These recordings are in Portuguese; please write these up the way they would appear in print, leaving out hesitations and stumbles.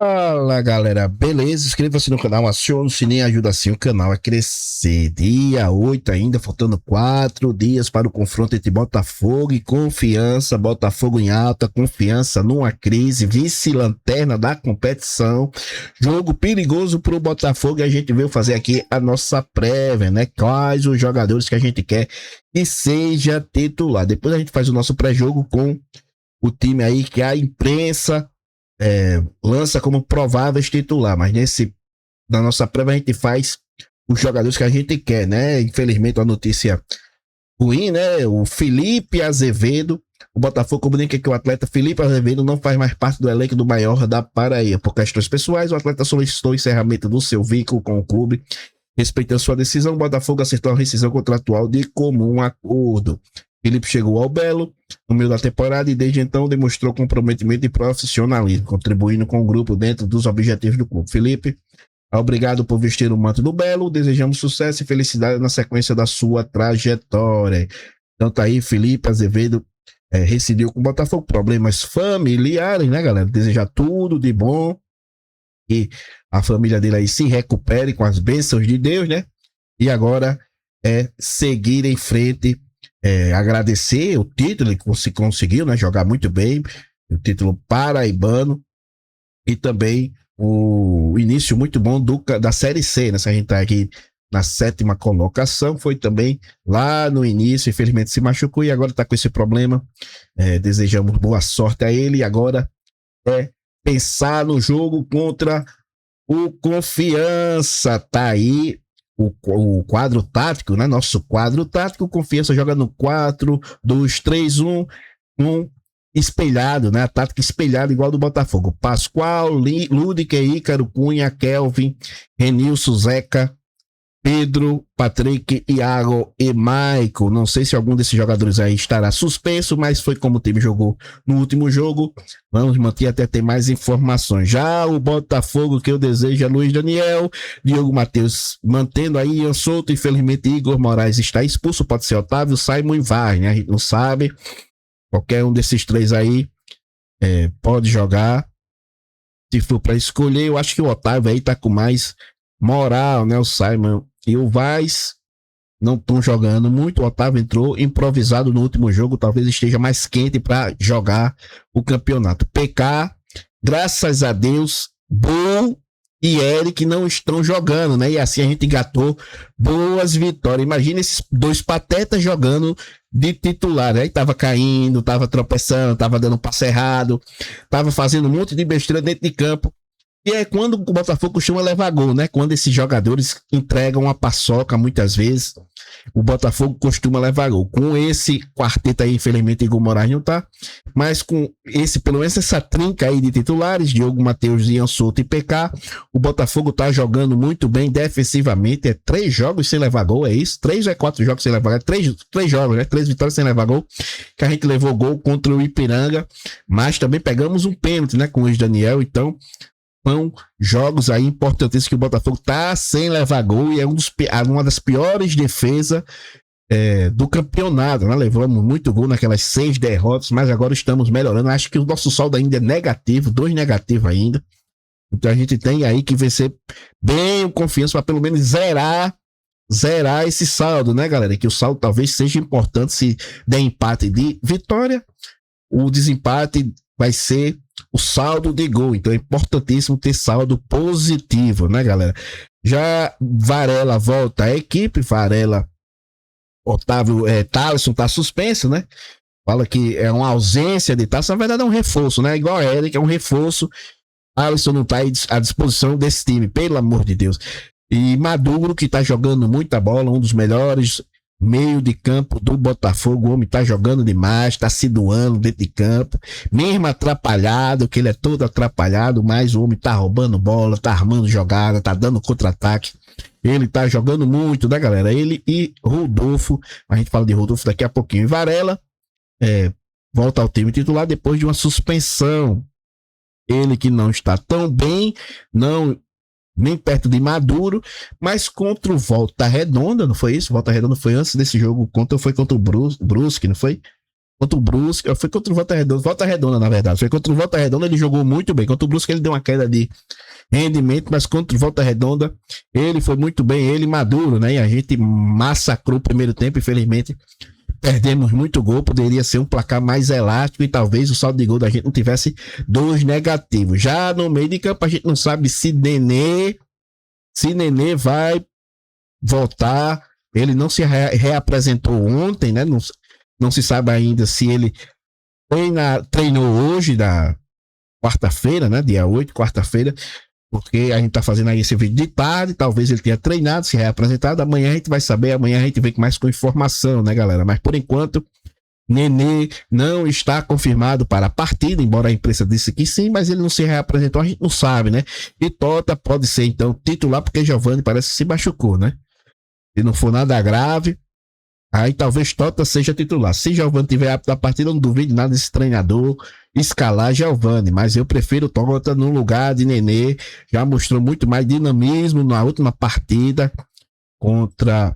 Fala galera, beleza? Inscreva-se no canal, acione o sininho, ajuda assim o canal a crescer. Dia 8 ainda, faltando 4 dias para o confronto entre Botafogo e Confiança. Botafogo em alta, Confiança numa crise, vice-lanterna da competição. Jogo perigoso para o Botafogo e a gente veio fazer aqui a nossa prévia, né? Quais os jogadores que a gente quer que seja titular. Depois a gente faz o nosso pré-jogo com o time aí que a imprensa lança como prováveis titular, mas na nossa prévia a gente faz os jogadores que a gente quer, né? Infelizmente a notícia ruim, né? O Felipe Azevedo, o Botafogo comunica que o atleta Felipe Azevedo não faz mais parte do elenco do Maior da Paraíba. Por questões pessoais, o atleta solicitou o encerramento do seu vínculo com o clube. Respeitando sua decisão, o Botafogo acertou a rescisão contratual de comum acordo. Felipe chegou ao Belo no meio da temporada e desde então demonstrou comprometimento e profissionalismo, contribuindo com o grupo dentro dos objetivos do clube. Felipe, obrigado por vestir o manto do Belo, desejamos sucesso e felicidade na sequência da sua trajetória. Então tá aí, Felipe Azevedo rescindiu com o Botafogo, problemas familiares, né, galera? Desejar tudo de bom e a família dele aí se recupere com as bênçãos de Deus, né? E agora seguir em frente. Agradecer o título que você conseguiu, né, jogar muito bem, o título paraibano e também o início muito bom da Série C, né, se a gente tá aqui na 7ª colocação, foi também lá no início, infelizmente se machucou e agora tá com esse problema, desejamos boa sorte a ele e agora pensar no jogo contra o Confiança, tá aí o quadro tático, né? Nosso quadro tático, Confiança joga no 4-2-3-1, espelhado, né? A tática espelhada igual do Botafogo. Pascoal, Ludiker, Ícaro, Cunha, Kelvin, Renilson, Zeca, Pedro, Patrick, Iago e Maico. Não sei se algum desses jogadores aí estará suspenso, mas foi como o time jogou no último jogo. Vamos manter até ter mais informações. Já o Botafogo que eu desejo é Luiz Daniel, Diogo Matheus mantendo aí Ian Souto. Infelizmente Igor Moraes está expulso, pode ser Otávio, Simon e Var, né? A gente não sabe. Qualquer um desses três aí pode jogar. Se for para escolher, eu acho que o Otávio aí tá com mais moral, né? O Simon e o Vaz não estão jogando muito. O Otávio entrou improvisado no último jogo, talvez esteja mais quente para jogar o campeonato. PK, graças a Deus, Bull e Eric não estão jogando, né? E assim a gente engatou boas vitórias. Imagina esses dois patetas jogando de titular, né? Aí tava caindo, tava tropeçando, tava dando passe errado, tava fazendo um monte de besteira dentro de campo. E é quando o Botafogo costuma levar gol, né? Quando esses jogadores entregam a paçoca, muitas vezes, o Botafogo costuma levar gol. Com esse quarteto aí, infelizmente, Igor Moraes não tá, mas com pelo menos essa trinca aí de titulares, Diogo Matheus, Ian Souto e PK, o Botafogo tá jogando muito bem defensivamente. 3 jogos sem levar gol, é isso? 3 ou 4 jogos sem levar gol? 3 jogos, né? 3 vitórias sem levar gol, que a gente levou gol contra o Ipiranga, mas também pegamos um pênalti, né? Com o Daniel, então são jogos aí importantíssimos que o Botafogo tá sem levar gol e é uma das piores defesas do campeonato, né? Levamos muito gol naquelas 6 derrotas, mas agora estamos melhorando. Acho que o nosso saldo ainda é negativo, 2 negativos ainda. Então a gente tem aí que vencer bem o Confiança para pelo menos zerar esse saldo, né, galera? Que o saldo talvez seja importante se der empate de vitória. O desempate vai ser o saldo de gol, então é importantíssimo ter saldo positivo, né, galera? Já Varela volta à equipe, Varela, Otávio, Thaleson tá suspenso, né? Fala que é uma ausência de Thaleson, na verdade é um reforço, né? Igual a Eric, é um reforço. Thaleson não tá à disposição desse time, pelo amor de Deus. E Maduro, que tá jogando muita bola, um dos melhores meio de campo do Botafogo, o homem tá jogando demais, tá se doando dentro de campo, mesmo atrapalhado, que ele é todo atrapalhado, mas o homem tá roubando bola, tá armando jogada, tá dando contra-ataque, ele tá jogando muito, né, galera? Ele e Rodolfo, a gente fala de Rodolfo daqui a pouquinho. E Varela volta ao time titular depois de uma suspensão, ele que não está tão bem, nem perto de Maduro, mas contra o Volta Redonda, não foi isso? Volta Redonda foi antes desse jogo, foi contra o Brusque, não foi? Contra o Brusque, foi contra o Volta Redonda, na verdade. Foi contra o Volta Redonda, ele jogou muito bem. Contra o Brusque, ele deu uma queda de rendimento, mas contra o Volta Redonda, ele foi muito bem, ele maduro, né? E a gente massacrou o primeiro tempo, infelizmente. Perdemos muito gol, poderia ser um placar mais elástico e talvez o saldo de gol da gente não tivesse 2 negativos. Já no meio de campo, a gente não sabe se Nenê vai voltar. Ele não se reapresentou ontem, né? Não se sabe ainda se ele treinou hoje, da quarta-feira, né? Dia 8, quarta-feira, porque a gente tá fazendo aí esse vídeo de tarde, talvez ele tenha treinado, se reapresentado, amanhã a gente vai saber, amanhã a gente vem mais com informação, né, galera? Mas por enquanto, Nenê não está confirmado para a partida, embora a imprensa disse que sim, mas ele não se reapresentou, a gente não sabe, né? E Tota pode ser, então, titular, porque Giovani parece que se machucou, né? Se não for nada grave, aí talvez Tota seja titular. Se Giovani tiver apto da partida, eu não duvido nada desse treinador escalar Giovani, mas eu prefiro Tota no lugar de Nenê. Já mostrou muito mais dinamismo na última partida contra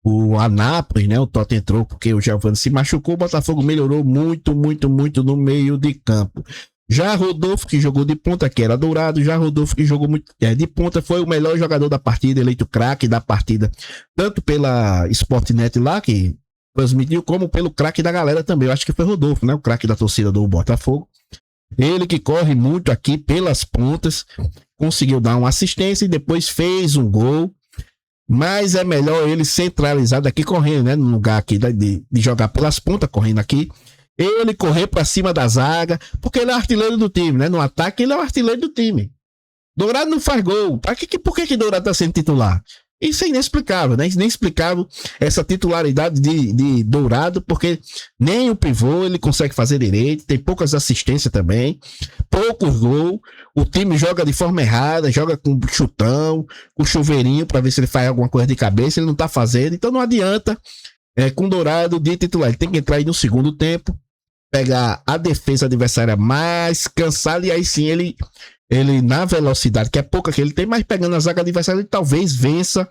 o Anápolis, né? O Tota entrou porque o Giovani se machucou, o Botafogo melhorou muito no meio de campo. Já Rodolfo, que jogou de ponta, que era Dourado, já Rodolfo, que jogou muito de ponta, foi o melhor jogador da partida, eleito craque da partida, tanto pela Sportnet lá, que transmitiu, como pelo craque da galera também. Eu acho que foi Rodolfo, né? O craque da torcida do Botafogo. Ele que corre muito aqui pelas pontas, conseguiu dar uma assistência e depois fez um gol. Mas é melhor ele centralizado aqui correndo, né? No lugar aqui de jogar pelas pontas, correndo aqui. Ele correr pra cima da zaga, porque ele é artilheiro do time, né? No ataque, ele é o artilheiro do time. Dourado não faz gol. Por que Dourado tá sendo titular? Isso é inexplicável, né? Inexplicável essa titularidade de Dourado, porque nem o pivô ele consegue fazer direito, tem poucas assistências também, poucos gols, o time joga de forma errada, joga com chutão, com chuveirinho para ver se ele faz alguma coisa de cabeça, ele não tá fazendo, então não adianta com Dourado de titular, ele tem que entrar aí no segundo tempo, pegar a defesa adversária mais cansada e aí sim ele na velocidade, que é pouca que ele tem, mas pegando a zaga adversária, ele talvez vença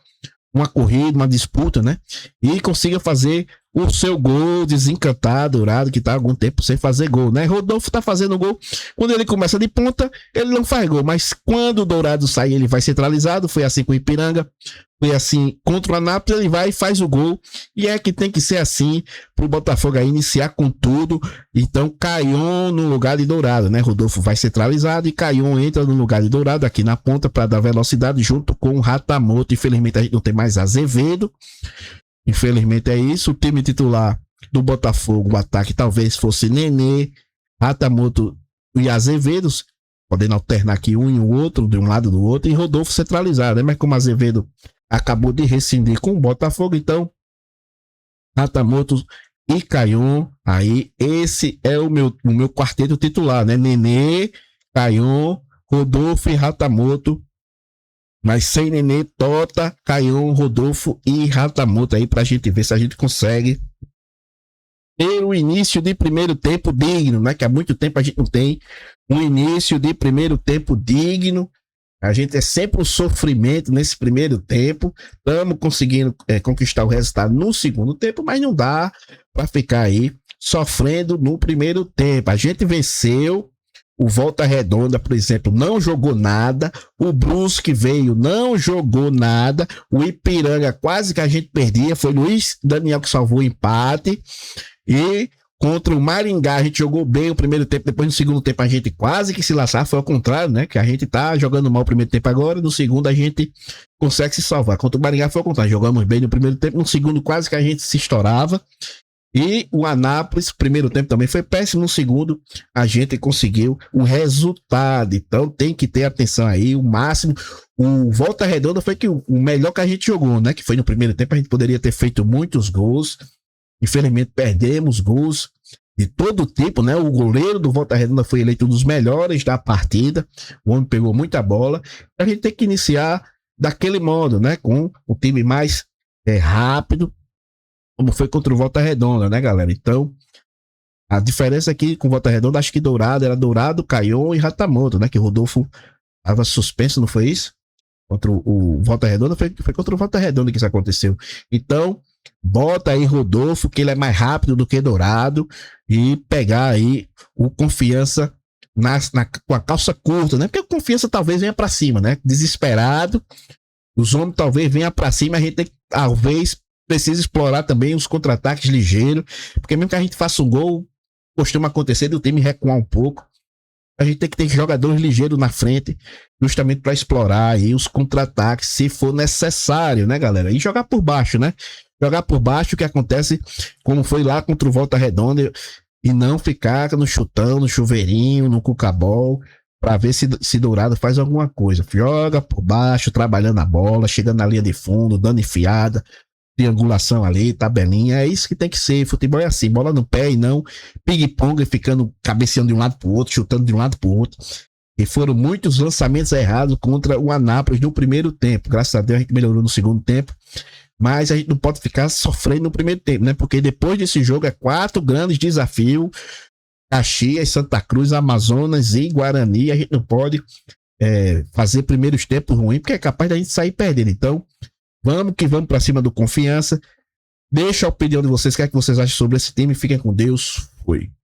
uma corrida, uma disputa, né? E consiga fazer o seu gol, desencantar Dourado, que tá há algum tempo sem fazer gol, né? Rodolfo tá fazendo gol. Quando ele começa de ponta, ele não faz gol, mas quando o Dourado sai, ele vai centralizado. Foi assim com o Ipiranga, foi assim contra o Anápolis, ele vai e faz o gol. E é que tem que ser assim pro Botafogo aí iniciar com tudo. Então, Caion no lugar de Dourado, né? Rodolfo vai centralizado e Caion entra no lugar de Dourado aqui na ponta para dar velocidade junto com o Ratamoto. Infelizmente, a gente não tem mais Azevedo. Infelizmente é isso. O time titular do Botafogo, o ataque talvez fosse Nenê, Ratamoto e Azevedo, podendo alternar aqui um e o outro, de um lado do outro, e Rodolfo centralizado, né? Mas como Azevedo acabou de rescindir com o Botafogo, então Ratamoto e Caion, aí esse é o meu quarteto titular, né? Nenê, Caion, Rodolfo e Ratamoto. Mas sem Nenê, Tota, Caion, Rodolfo e Ratamoto aí pra gente ver se a gente consegue ter um início de primeiro tempo digno, né? Que há muito tempo a gente não tem um início de primeiro tempo digno. A gente é sempre um sofrimento nesse primeiro tempo. Estamos conseguindo conquistar o resultado no segundo tempo, mas não dá para ficar aí sofrendo no primeiro tempo. A gente venceu. O Volta Redonda, por exemplo, não jogou nada. O Brusque veio, não jogou nada. O Ipiranga, quase que a gente perdia. Foi Luiz Daniel que salvou o empate. E contra o Maringá, a gente jogou bem o primeiro tempo. Depois, no segundo tempo, a gente quase que se lascar. Foi ao contrário, né? Que a gente tá jogando mal o primeiro tempo agora. No segundo, a gente consegue se salvar. Contra o Maringá, foi ao contrário. Jogamos bem no primeiro tempo. No segundo, quase que a gente se estourava. E o Anápolis, primeiro tempo também foi péssimo, no segundo a gente conseguiu um resultado, então tem que ter atenção aí, o máximo. O Volta Redonda foi que o melhor que a gente jogou, né, que foi no primeiro tempo, a gente poderia ter feito muitos gols, infelizmente perdemos gols de todo tipo, né, o goleiro do Volta Redonda foi eleito um dos melhores da partida, o homem pegou muita bola, a gente tem que iniciar daquele modo, né, com o time mais rápido, como foi contra o Volta Redonda, né, galera? Então, a diferença aqui com o Volta Redonda, acho que Dourado, era Dourado, Caion e Ratamoto, né? Que o Rodolfo estava suspenso, não foi isso? Contra o Volta Redonda, foi contra o Volta Redonda que isso aconteceu. Então, bota aí Rodolfo, que ele é mais rápido do que Dourado, e pegar aí o Confiança com a calça curta, né? Porque o Confiança talvez venha para cima, né? Desesperado, os homens talvez venham para cima, a gente tem, talvez precisa explorar também os contra-ataques ligeiros, porque mesmo que a gente faça um gol, costuma acontecer do time recuar um pouco. A gente tem que ter jogadores ligeiros na frente, justamente para explorar aí os contra-ataques, se for necessário, né, galera? E jogar por baixo, né? Jogar por baixo, o que acontece, como foi lá contra o Volta Redonda, e não ficar no chutão, no chuveirinho, no cucabol, para ver se Dourado faz alguma coisa. Joga por baixo, trabalhando a bola, chegando na linha de fundo, dando enfiada, triangulação ali, tabelinha, é isso que tem que ser. Futebol é assim, bola no pé e não ping-pong, ficando cabeceando de um lado pro outro, chutando de um lado pro outro. E foram muitos lançamentos errados contra o Anápolis no primeiro tempo. Graças a Deus a gente melhorou no segundo tempo, mas a gente não pode ficar sofrendo no primeiro tempo, né? Porque depois desse jogo é 4 grandes desafios: Caxias, Santa Cruz, Amazonas e Guarani. A gente não pode fazer primeiros tempos ruins, porque é capaz da gente sair perdendo. Então, vamos que vamos para cima do Confiança. Deixa a opinião de vocês, o que é que vocês acham sobre esse time. Fiquem com Deus. Fui.